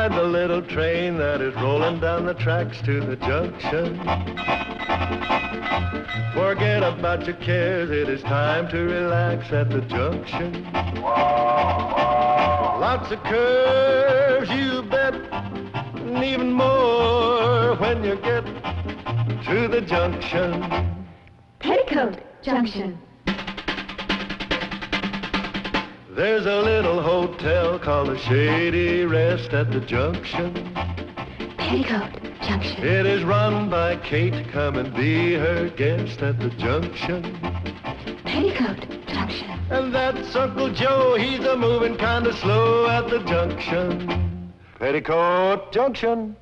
ride the little train that is rolling down the tracks to the junction. Forget about your cares, it is time to relax at the junction. Lots of curves, you bet, and even more when you get to the junction. Petticoat Junction. There's a little hotel called the Shady Rest at the junction. Petticoat Junction. It is run by Kate. Come and be her guest at the junction. Petticoat Junction. And that's Uncle Joe. He's a moving kind of slow at the junction. Petticoat Junction.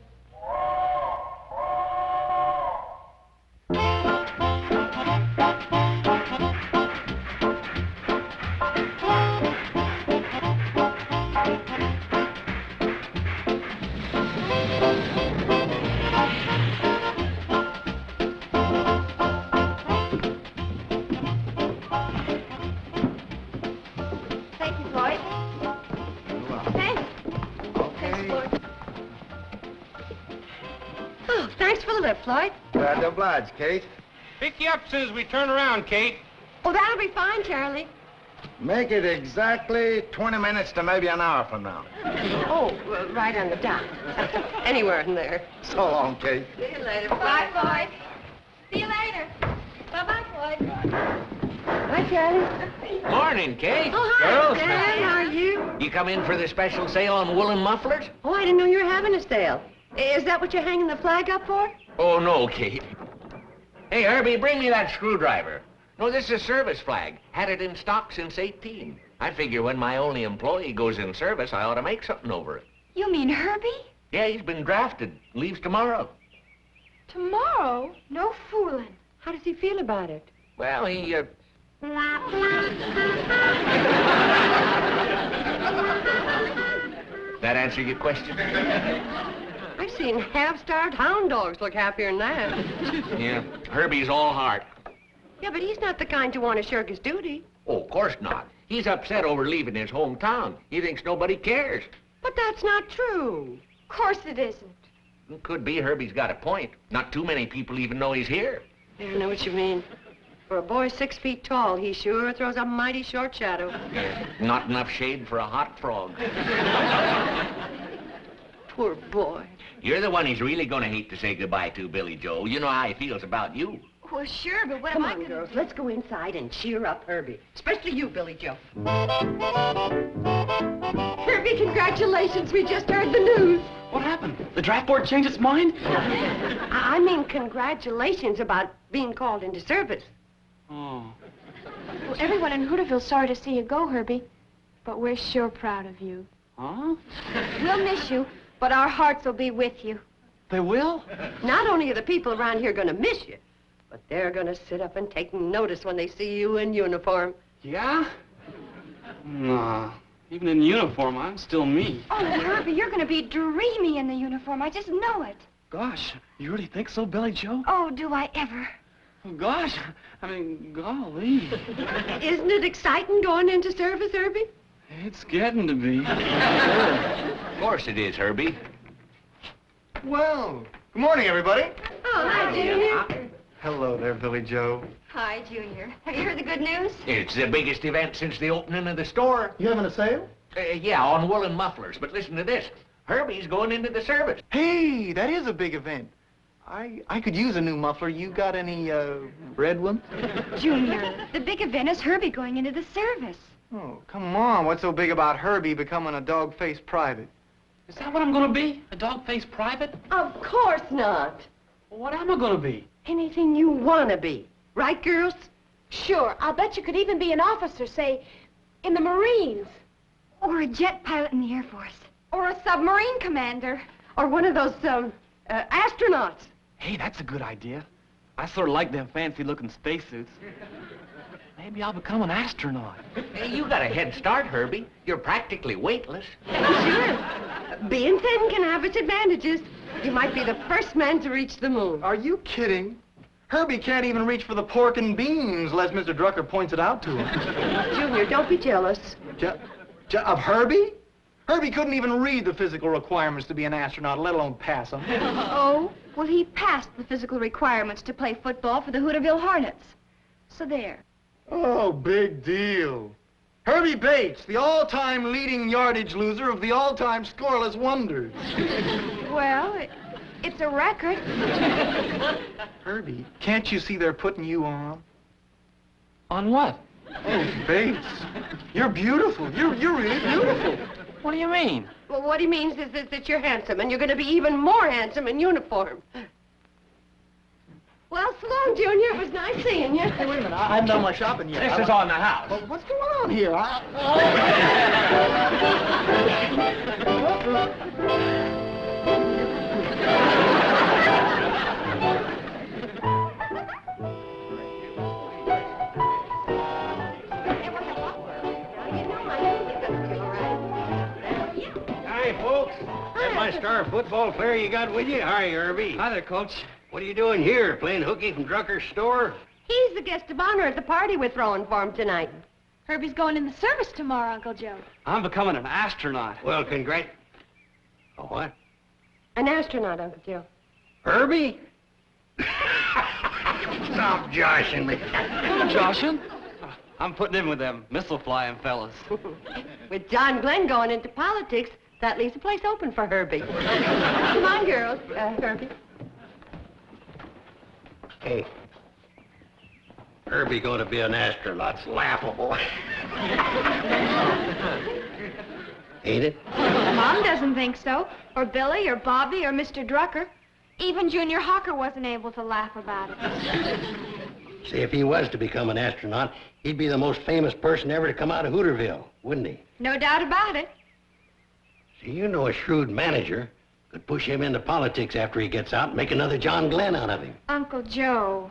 Glad to oblige, Kate. Pick you up as soon as we turn around, Kate. Oh, that'll be fine, Charlie. Make it exactly 20 minutes to maybe an hour from now. Oh, right on the dot. Anywhere in there. So long, Kate. See you later. Bye, Floyd. See you later. Bye-bye, Floyd. Bye, Charlie. Morning, Kate. Oh, hi, Girls. Dad. How are you? You come in for the special sale on woolen mufflers? Oh, I didn't know you were having a sale. Is that what you're hanging the flag up for? Oh, no, Kate. Hey, Herby, bring me that screwdriver. No, this is a service flag. Had it in stock since 18. I figure when my only employee goes in service, I ought to make something over it. You mean Herby? Yeah, he's been drafted. Leaves tomorrow. Tomorrow? No fooling. How does he feel about it? Well, he, That answer your question? I've seen half-starved hound dogs look happier than that. Yeah, Herby's all heart. Yeah, but he's not the kind to want to shirk his duty. Oh, of course not. He's upset over leaving his hometown. He thinks nobody cares. But that's not true. Of course it isn't. It could be Herby's got a point. Not too many people even know he's here. Yeah, I know what you mean. For a boy 6 feet tall, he sure throws a mighty short shadow. Yeah, not enough shade for a hot frog. Poor boy. You're the one he's really going to hate to say goodbye to, Billie Jo. You know how he feels about you. Well, sure, but what Come am I on, gonna girls. do? Let's go inside and cheer up Herby. Especially you, Billie Jo. Herby, congratulations. We just heard the news. What happened? The draft board changed its mind? I mean congratulations about being called into service. Oh. Well, everyone in Hooterville's sorry to see you go, Herby. But we're sure proud of you. Huh? We'll miss you, but our hearts will be with you. They will? Not only are the people around here going to miss you, but they're going to sit up and take notice when they see you in uniform. Yeah? Nah. Even in uniform, I'm still me. Oh, Herby, you're going to be dreamy in the uniform. I just know it. Gosh, you really think so, Billie Jo? Oh, do I ever? Oh, gosh, I mean, golly. Isn't it exciting going into service, Herby? It's getting to be. Of course it is, Herby. Well, good morning, everybody. Oh, hi, Junior. Hello there, Billie Jo. Hi, Junior. Have you heard the good news? It's the biggest event since the opening of the store. You having a sale? Yeah, on woolen mufflers. But listen to this. Herby's going into the service. Hey, that is a big event. I could use a new muffler. You got any, red ones? Junior, the big event is Herby going into the service. Oh, come on. What's so big about Herby becoming a dog-faced private? Is that what I'm going to be? A dog-faced private? Of course not. Well, what am I going to be? Anything you want to be. Right, girls? Sure, I'll bet you could even be an officer, say, in the Marines. Or a jet pilot in the Air Force. Or a submarine commander. Or one of those, astronauts. Hey, that's a good idea. I sort of like them fancy-looking spacesuits. Maybe I'll become an astronaut. Hey, you got a head start, Herby. You're practically weightless. Sure. Being thin can have its advantages. You might be the first man to reach the moon. Are you kidding? Herby can't even reach for the pork and beans unless Mr. Drucker points it out to him. Junior, don't be jealous. Of Herby? Herby couldn't even read the physical requirements to be an astronaut, let alone pass them. Oh, well, he passed the physical requirements to play football for the Hooterville Hornets. So there. Oh, big deal. Herby Bates, the all-time leading yardage loser of the all-time scoreless wonders. Well, it's a record. Herby, can't you see they're putting you on? On what? Oh, Bates, you're beautiful. You're really beautiful. What do you mean? Well, what he means is that you're handsome, and you're going to be even more handsome in uniform. Well, so long, Junior. It was nice seeing you. Hey, wait a minute. I haven't done my shopping yet. This is on the house. Well, what's going on here? Hi, folks. That my star football player you got with you? Hi, Herby. Hi there, Coach. What are you doing here? Playing hooky from Drucker's store? He's the guest of honor at the party we're throwing for him tonight. Herby's going in the service tomorrow, Uncle Joe. I'm becoming an astronaut. Well, Oh, what? An astronaut, Uncle Joe. Herby? Stop joshing me. Joshing? I'm putting in with them missile-flying fellas. With John Glenn going into politics, that leaves a place open for Herby. Come on, girls. Herby. Hey. Herby going to be an astronaut's laughable. Ain't it? Mom doesn't think so. Or Billie, or Bobbie, or Mr. Drucker. Even Junior Hawker wasn't able to laugh about it. See, if he was to become an astronaut, he'd be the most famous person ever to come out of Hooterville, wouldn't he? No doubt about it. See, you know a shrewd manager could push him into politics after he gets out and make another John Glenn out of him. Uncle Joe.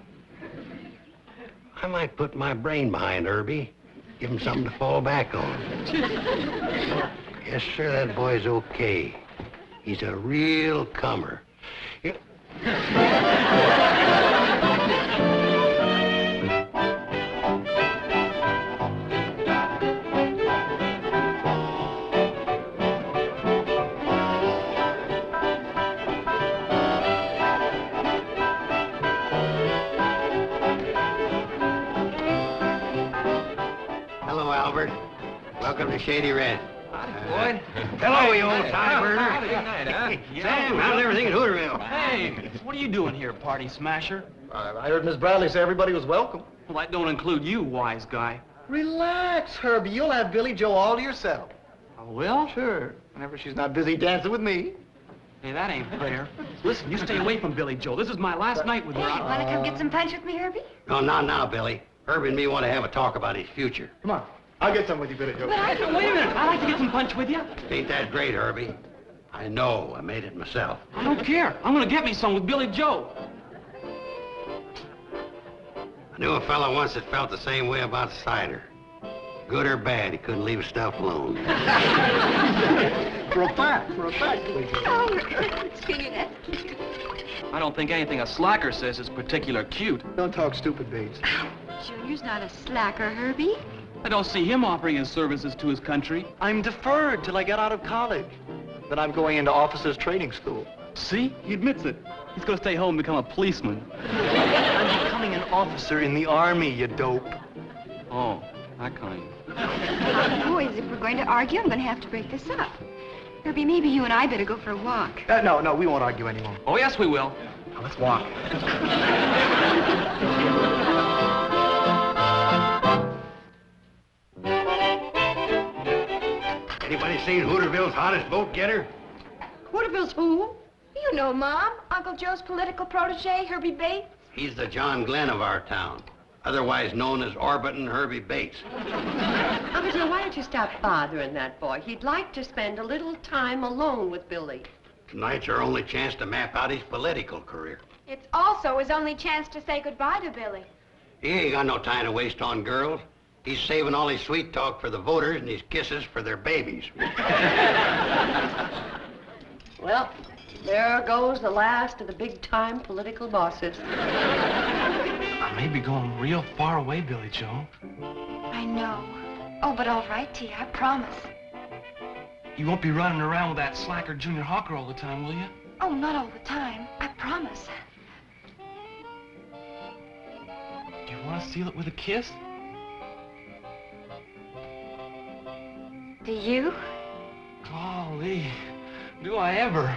I might put my brain behind Herby, give him something to fall back on. Yes, sir, that boy's okay. He's a real comer. Hello, Albert. Welcome to Shady Rest. Boyd. Hello, you old tie-burner. Howdy, night, huh? Sam, how's everything at Hooterville? Hey, what are you doing here, party smasher? I heard Miss Bradley say everybody was welcome. Well, that don't include you, wise guy. Relax, Herby. You'll have Billie Jo all to yourself. I will? Sure. Whenever she's not busy dancing with me. Hey, that ain't fair. Listen, you stay away from Billie Jo. This is my last night with her. Hey, want to come get some punch with me, Herby? No, not now, Billy. Herby and me want to have a talk about his future. Come on. I'll get some with you, Billie Jo. Wait a minute. I'd like to get some punch with you. Ain't that great, Herby? I know. I made it myself. I don't care. I'm going to get me some with Billie Jo. I knew a fella once that felt the same way about cider. Good or bad, he couldn't leave his stuff alone. For a fact, Billie Jo. Oh, Jeannine. I don't think anything a slacker says is particular cute. Don't talk stupid, Bates. Junior's not a slacker, Herby. I don't see him offering his services to his country. I'm deferred till I get out of college. Then I'm going into officers' training school. See? He admits it. He's going to stay home and become a policeman. I'm becoming an officer in the Army, you dope. Oh, that kind. Boys, if we're going to argue, I'm going to have to break this up. Herby, maybe you and I better go for a walk. No, we won't argue anymore. Oh, yes, we will. Now, let's walk. Anybody seen Hooterville's hottest vote getter? Hooterville's who? You know, Mom. Uncle Joe's political protege, Herby Bates. He's the John Glenn of our town, otherwise known as Orbitin' Herby Bates. Uncle Joe, why don't you stop bothering that boy? He'd like to spend a little time alone with Billie. Tonight's our only chance to map out his political career. It's also his only chance to say goodbye to Billie. He ain't got no time to waste on girls. He's saving all his sweet talk for the voters and his kisses for their babies. Well, there goes the last of the big-time political bosses. I may be going real far away, Billie Jo. I know. Oh, but all right, T, I promise. You won't be running around with that slacker Junior Hawker all the time, will you? Oh, not all the time. I promise. Do you want to seal it with a kiss? Do you? Golly, do I ever?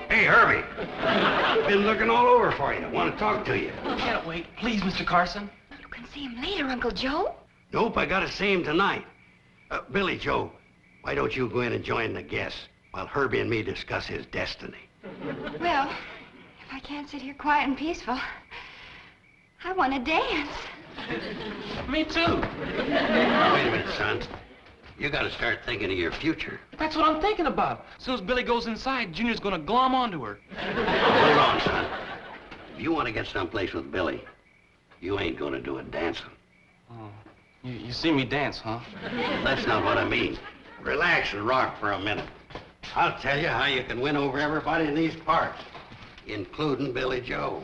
Hey, Herby. Been looking all over for you. Want to talk to you. Can't wait. Please, Mr. Carson. You can see him later, Uncle Joe. Nope, I gotta see him tonight. Billie Jo, why don't you go in and join the guests while Herby and me discuss his destiny? Well, if I can't sit here quiet and peaceful, I want to dance. Me too. Wait a minute, son. You gotta start thinking of your future. That's what I'm thinking about. As soon as Billie goes inside, Junior's gonna glom onto her. Hold on, son. If you want to get someplace with Billie, you ain't gonna do it dancing. Oh, you see me dance, huh? That's not what I mean. Relax and rock for a minute. I'll tell you how you can win over everybody in these parts, including Billie Jo.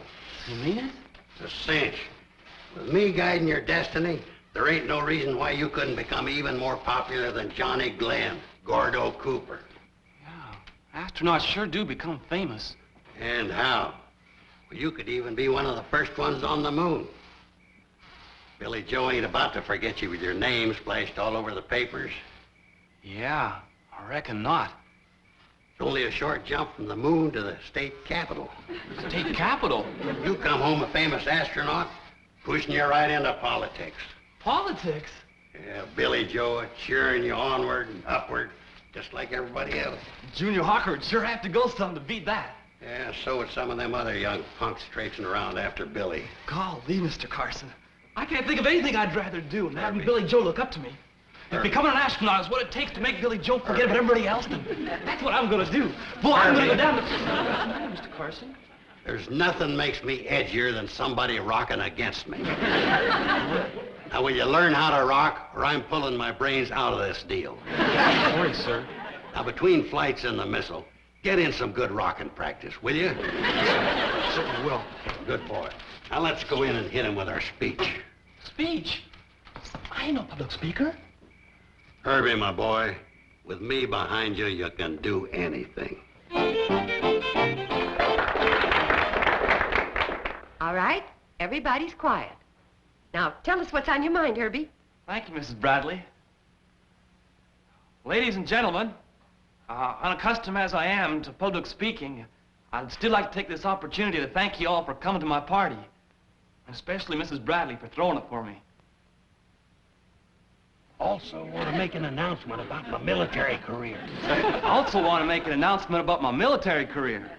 You mean it? It's a cinch. With me guiding your destiny, there ain't no reason why you couldn't become even more popular than Johnny Glenn, Gordo Cooper. Yeah, astronauts sure do become famous. And how? Well, you could even be one of the first ones on the moon. Billie Jo ain't about to forget you with your name splashed all over the papers. Yeah, I reckon not. It's only a short jump from the moon to the state capitol. State capitol? You come home a famous astronaut, pushing you right into politics. Politics? Yeah, Billie Jo cheering you onward and upward, just like everybody else. Junior Hawker would sure have to go some to beat that. Yeah, so would some of them other young punks traipsing around after Billie. Golly, Mr. Carson. I can't think of anything I'd rather do than having Billie Jo look up to me. If becoming an astronaut is what it takes to make Billie Jo forget about everybody else, then that's what I'm gonna do. Boy, I'm gonna go down to... What's the matter, Mr. Carson? There's nothing makes me edgier than somebody rocking against me. Now, will you learn how to rock, or I'm pulling my brains out of this deal? Sorry, sir. Now, between flights and the missile, get in some good rocking practice, will you? Certainly will. Good boy. Now, let's go in and hit him with our speech. Speech? I ain't no public speaker. Herby, my boy, with me behind you, you can do anything. All right, everybody's quiet. Now, tell us what's on your mind, Herby. Thank you, Mrs. Bradley. Ladies and gentlemen, unaccustomed as I am to public speaking, I'd still like to take this opportunity to thank you all for coming to my party, especially Mrs. Bradley for throwing it for me. Also want to make an announcement about my military career. I also want to make an announcement about my military career.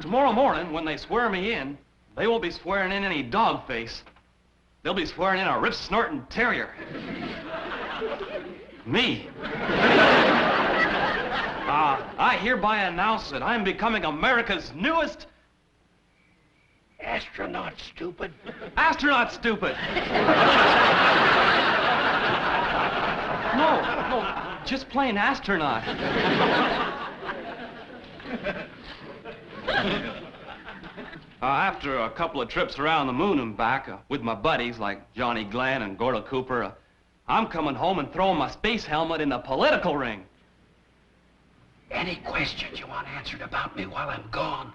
Tomorrow morning, when they swear me in, they won't be swearing in any dog face. They'll be swearing in a rip-snorting terrier. Me. I hereby announce that I'm becoming America's newest... Astronaut, stupid. Astronaut, stupid. No, just plain astronaut. After a couple of trips around the moon and back with my buddies like Johnny Glenn and Gordo Cooper, I'm coming home and throwing my space helmet in the political ring. Any questions you want answered about me while I'm gone?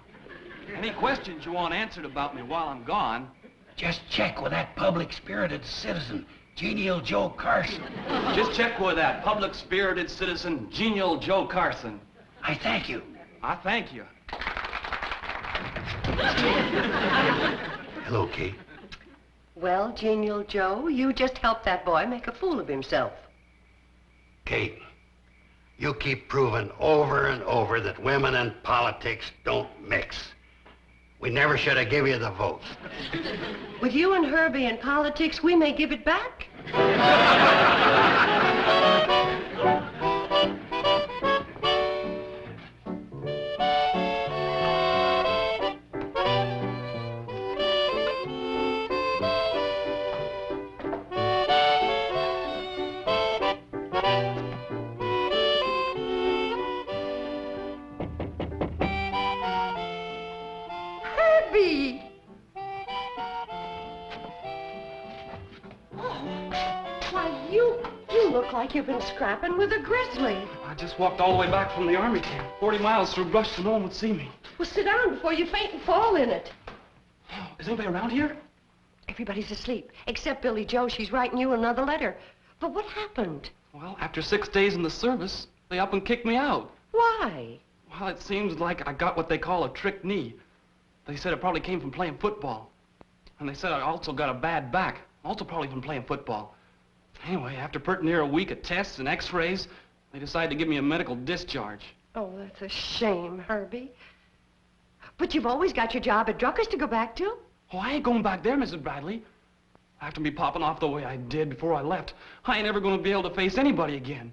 Any questions you want answered about me while I'm gone? Just check with that public-spirited citizen, Genial Joe Carson. Just check with that public-spirited citizen, Genial Joe Carson. I thank you. I thank you. Hello, Kate. Well, Genial Joe, you just helped that boy make a fool of himself. Kate, you keep proving over and over that women and politics don't mix. We never should have given you the vote. With you and Herby in politics, we may give it back. Why, you look like you've been scrapping with a grizzly. I just walked all the way back from the army camp, 40 miles through brush so no one would see me. Well, sit down before you faint and fall in it. Oh, is anybody around here? Everybody's asleep, except Billie Jo. She's writing you another letter. But what happened? Well, after 6 days in the service, they up and kicked me out. Why? Well, it seems like I got what they call a trick knee. They said it probably came from playing football. And they said I also got a bad back, also probably from playing football. Anyway, after pretty near a week of tests and x-rays, they decided to give me a medical discharge. Oh, that's a shame, Herby. But you've always got your job at Drucker's to go back to. Oh, I ain't going back there, Mrs. Bradley. After me popping off the way I did before I left, I ain't ever going to be able to face anybody again.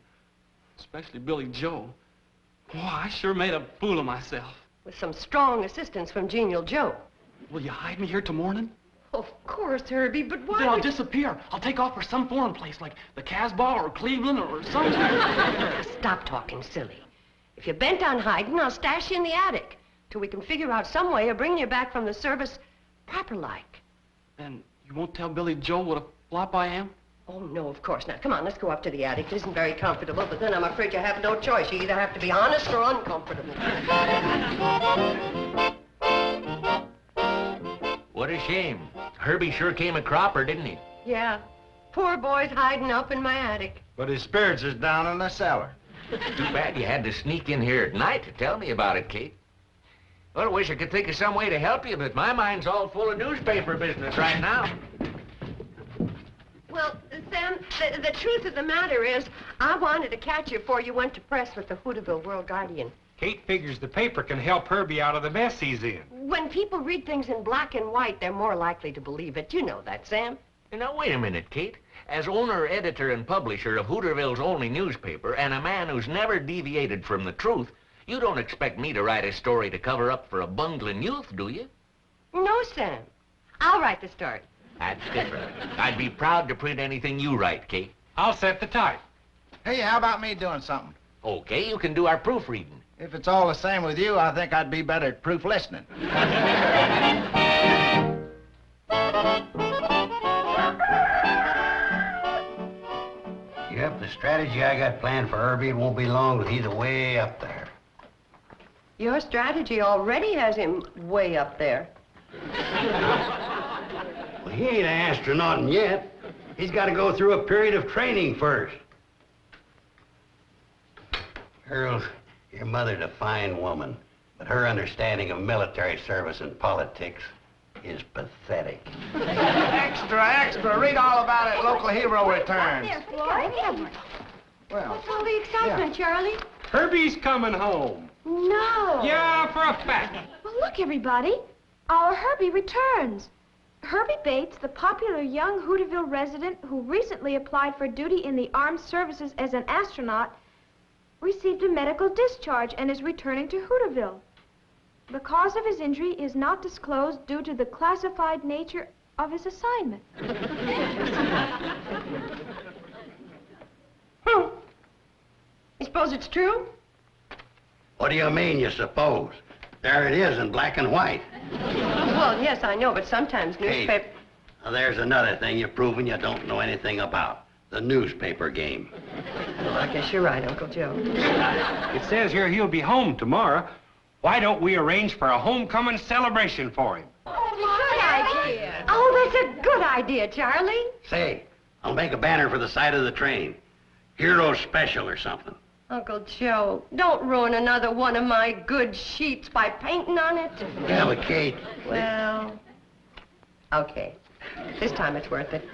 Especially Billie Jo. Oh, I sure made a fool of myself. With some strong assistance from Genial Joe. Will you hide me here till morning? Of course, Herby, but why? Then I'll disappear. I'll take off for some foreign place like the Casbah or Cleveland or somewhere. Stop talking silly. If you're bent on hiding, I'll stash you in the attic till we can figure out some way of bringing you back from the service proper-like. Then you won't tell Billie Jo what a flop I am? Oh, no, of course not. Come on, let's go up to the attic. It isn't very comfortable, but then I'm afraid you have no choice. You either have to be honest or uncomfortable. What a shame. Herby sure came a cropper, didn't he? Yeah. Poor boy's hiding up in my attic. But his spirits is down in the cellar. Too bad you had to sneak in here at night to tell me about it, Kate. Well, I wish I could think of some way to help you, but my mind's all full of newspaper business right now. Well, Sam, the truth of the matter is, I wanted to catch you before you went to press with the Hooterville World Guardian. Kate figures the paper can help Herby out of the mess he's in. When people read things in black and white, they're more likely to believe it. You know that, Sam. Now, wait a minute, Kate. As owner, editor, and publisher of Hooterville's only newspaper, and a man who's never deviated from the truth, you don't expect me to write a story to cover up for a bungling youth, do you? No, Sam. I'll write the story. That's different. I'd be proud to print anything you write, Kate. I'll set the type. Hey, how about me doing something? Okay, you can do our proofreading. If it's all the same with you, I think I'd be better at proof listening. Yep, the strategy I got planned for Herby won't be long till he's way up there. Your strategy already has him way up there. Well, he ain't an astronaut yet. He's got to go through a period of training first. Girls, your mother's a fine woman, but her understanding of military service and politics is pathetic. Extra, read all about it. Local hero returns. Well, What's all the excitement, Charlie? Herby's coming home. No. Yeah, for a fact. Well, look, everybody. Our Herby returns. Herby Bates, the popular young Hooterville resident who recently applied for duty in the armed services as an astronaut, received a medical discharge and is returning to Hooterville. The cause of his injury is not disclosed due to the classified nature of his assignment. You suppose it's true? What do you mean, you suppose? There it is in black and white. Well, yes, I know, but sometimes newspaper... Kate, now there's another thing you're proving you don't know anything about. The newspaper game. Well, I guess you're right, Uncle Joe. It says here he'll be home tomorrow. Why don't we arrange for a homecoming celebration for him? Good idea. Oh, that's a good idea, Charlie. Say, I'll make a banner for the side of the train. Hero special or something. Uncle Joe, don't ruin another one of my good sheets by painting on it. Yeah, but Kate... Well, okay. This time it's worth it.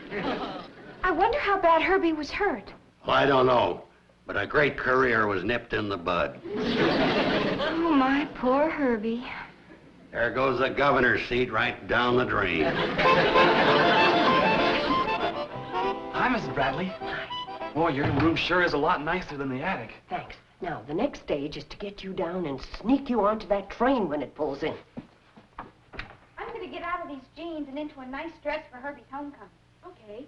I wonder how bad Herby was hurt. Well, I don't know, but a great career was nipped in the bud. Oh, my poor Herby. There goes the governor's seat right down the drain. Hi, Mrs. Bradley. Boy, your room sure is a lot nicer than the attic. Thanks. Now, the next stage is to get you down and sneak you onto that train when it pulls in. I'm going to get out of these jeans and into a nice dress for Herby's homecoming. Okay.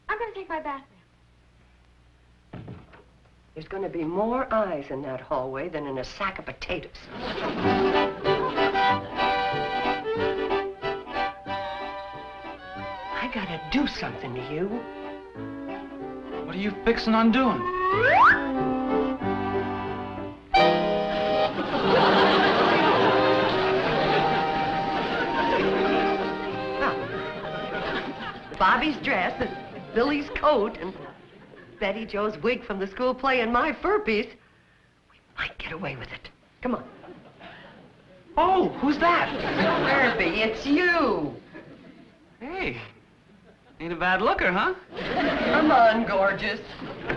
I'm going to take my bath now. There's going to be more eyes in that hallway than in a sack of potatoes. I gotta do something to you. What are you fixing on doing? Bobbie's dress and Billie's coat and Betty Jo's wig from the school play and my fur piece. We might get away with it. Come on. Oh, who's that? Herby, it's you. Hey, ain't a bad looker, huh? Come on, gorgeous. Here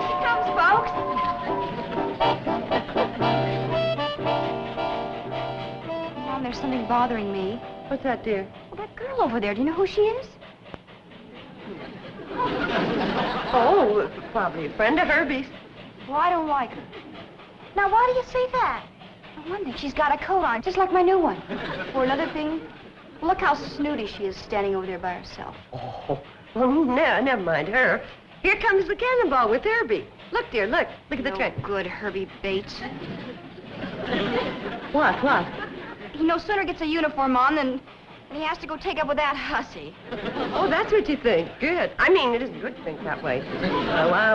she comes, folks. Mom, there's something bothering me. What's that, dear? Well, that girl over there, do you know who she is? Oh, probably a friend of Herby's. Well, I don't like her. Now, why do you say that? For one thing, she's got a coat on, just like my new one. For another thing, look how snooty she is standing over there by herself. Oh, well, never mind her. Here comes the cannonball with Herby. Look, dear, look. Look at the train. Good Herby Bates. What? He no sooner gets a uniform on than he has to go take up with that hussy. Oh, that's what you think. Good. I mean, it isn't good to think that way.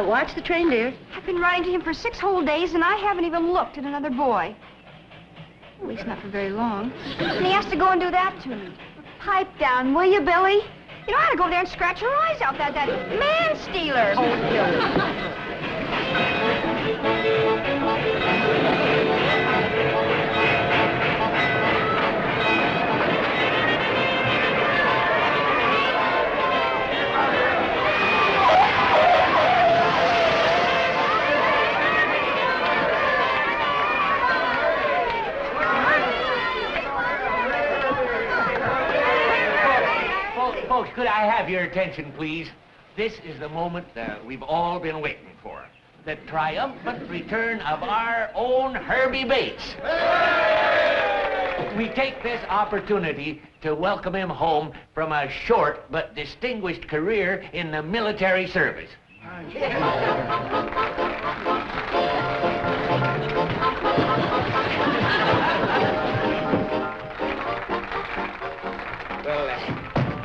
Watch the train, dear. I've been writing to him for 6 whole days, and I haven't even looked at another boy. At least not for very long. And he has to go and do that to me. Pipe down, will you, Billie? You know, I had to go there and scratch her eyes out, that man-stealer. Oh, Billie. Folks, could I have your attention, please? This is the moment we've all been waiting for. The triumphant return of our own Herby Bates. We take this opportunity to welcome him home from a short but distinguished career in the military service.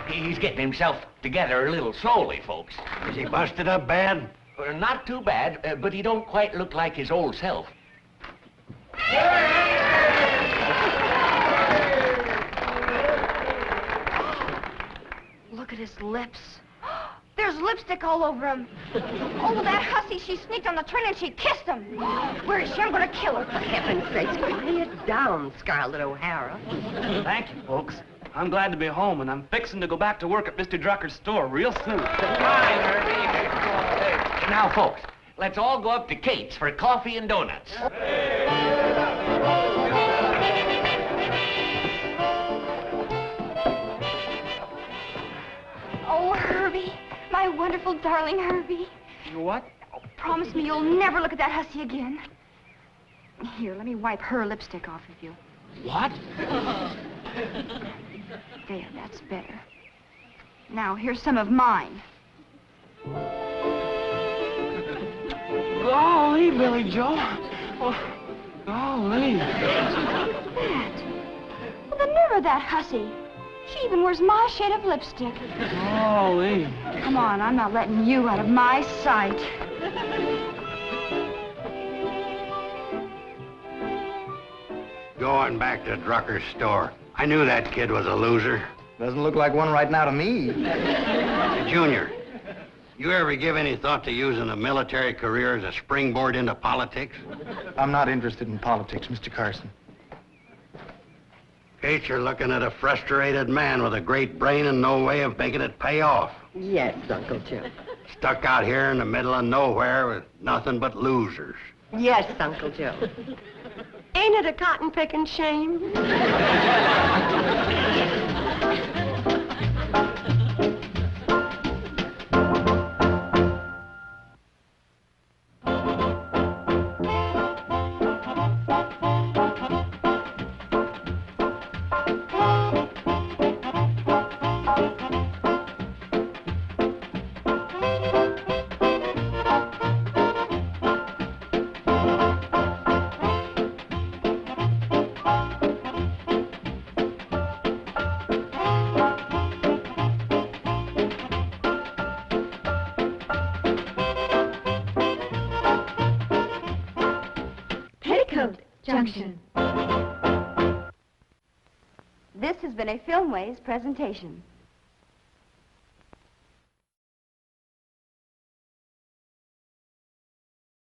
He's getting himself together a little slowly, folks. Is he busted up bad? Not too bad, but he don't quite look like his old self. Look at his lips. There's lipstick all over him. Oh, that hussy, she sneaked on the train and she kissed him. Where is she? I'm gonna kill her. For heaven's sakes, quiet down, Scarlett O'Hara. Thank you, folks. I'm glad to be home, and I'm fixing to go back to work at Mr. Drucker's store real soon. Fine, Herby. Now, folks, let's all go up to Kate's for coffee and donuts. Oh, Herby, my wonderful darling Herby. You what? Oh, promise me you'll never look at that hussy again. Here, let me wipe her lipstick off of you. What? There, that's better. Now, here's some of mine. Golly, Billie Jo. Oh, golly. That. Well, the nerve of that hussy. She even wears my shade of lipstick. Golly. Come on, I'm not letting you out of my sight. Going back to Drucker's store. I knew that kid was a loser. Doesn't look like one right now to me. Hey, Junior, you ever give any thought to using a military career as a springboard into politics? I'm not interested in politics, Mr. Carson. Kate, you're looking at a frustrated man with a great brain and no way of making it pay off. Yes, Uncle Joe. Stuck out here in the middle of nowhere with nothing but losers. Yes, Uncle Joe. Ain't it a cotton-picking shame? Junction. This has been a Filmways presentation.